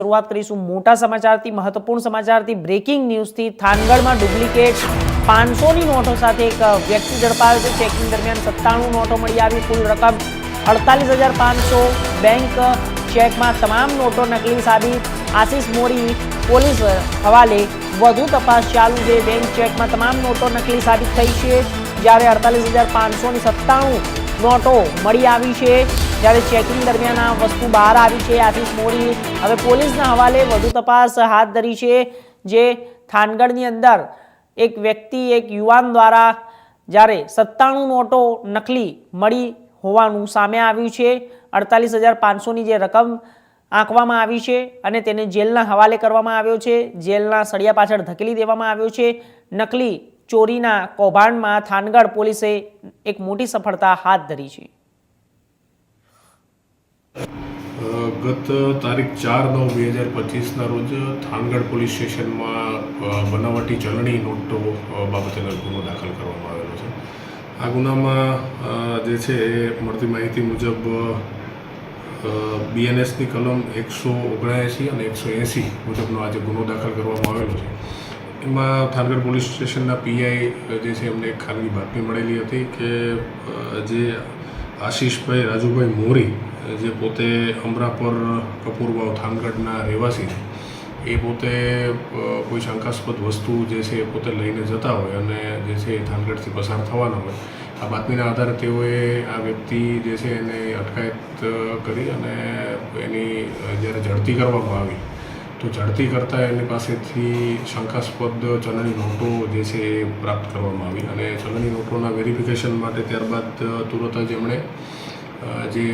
શરૂઆત કરીશું મોટા સમાચારથી, મહત્વપૂર્ણ સમાચારથી, બ્રેકિંગ ન્યૂઝથી। થાનગઢમાં ડુપ્લિકેટ 500ની નોટો સાથે એક વ્યક્તિ ઝડપાયો છે। ચેકિંગ દરમિયાન 97 નોટો મળી આવી। કુલ રકમ 48,500। બેંક ચેકમાં તમામ નોટો નકલી સાબિત। આશિષ મોરી પોલીસ હવાલે વધુ તપાસ ચાલુ છે। બેંક ચેકમાં તમામ નોટો નકલી સાબિત થઈ છે, જ્યારે 48,500ની 97 નોટો મળી આવી છે। જ્યારે ચેકિંગ દરમિયાન આ વસ્તુ બહાર આવી છે। આશિષ મોરી હવે પોલીસના હવાલે વધુ તપાસ હાથ ધરી છે। જે થાનગઢની અંદર એક વ્યક્તિ, એક યુવાન દ્વારા જ્યારે 97 નોટો નકલી મળી હોવાનું સામે આવ્યું છે। 48,500ની જે રકમ આંકવામાં આવી છે અને તેને જેલના હવાલે કરવામાં આવ્યો છે। જેલના સળિયા પાછળ ધકેલી દેવામાં આવ્યો છે। નકલી ચોરીના કૌભાંડમાં થાનગઢ પોલીસે એક મોટી સફળતા હાથ ધરી છે। ગત તારીખ 4/9/2025ના રોજ થાનગઢ પોલીસ સ્ટેશનમાં બનાવટી ચલણી નોટો બાબતેનો ગુનો દાખલ કરવામાં આવેલો છે। આ ગુનામાં જે છે એ મળતી માહિતી મુજબ BNSની કલમ 179 અને 180 મુજબનો આજે ગુનો દાખલ કરવામાં આવેલો છે। એમાં થાનગઢ પોલીસ સ્ટેશનના PI જે છે એમને એક ખાનગી બાતમી મળેલી હતી કે જે આશિષભાઈ રાજુભાઈ મોરી, જે પોતે અમરાપર કપૂરવાવ થાનગઢના રહેવાસી છે, એ પોતે કોઈ શંકાસ્પદ વસ્તુ જે છે એ પોતે લઈને જતા હોય અને જે છે એ થાનગઢથી પસાર થવાના હોય। આ બાતમીના આધારે તેઓએ આ વ્યક્તિ જે છે એને અટકાયત કરી અને એની જ્યારે ઝડપી કરવામાં આવી તો ઝડપી કરતાં એની પાસેથી શંકાસ્પદ ચલણી નોટો જે છે એ પ્રાપ્ત કરવામાં આવી અને ચલણી નોટોના વેરિફિકેશન માટે ત્યારબાદ તુરત જ એમણે જે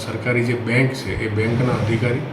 સરકારી જે બેંક છે એ બેંકના અધિકારી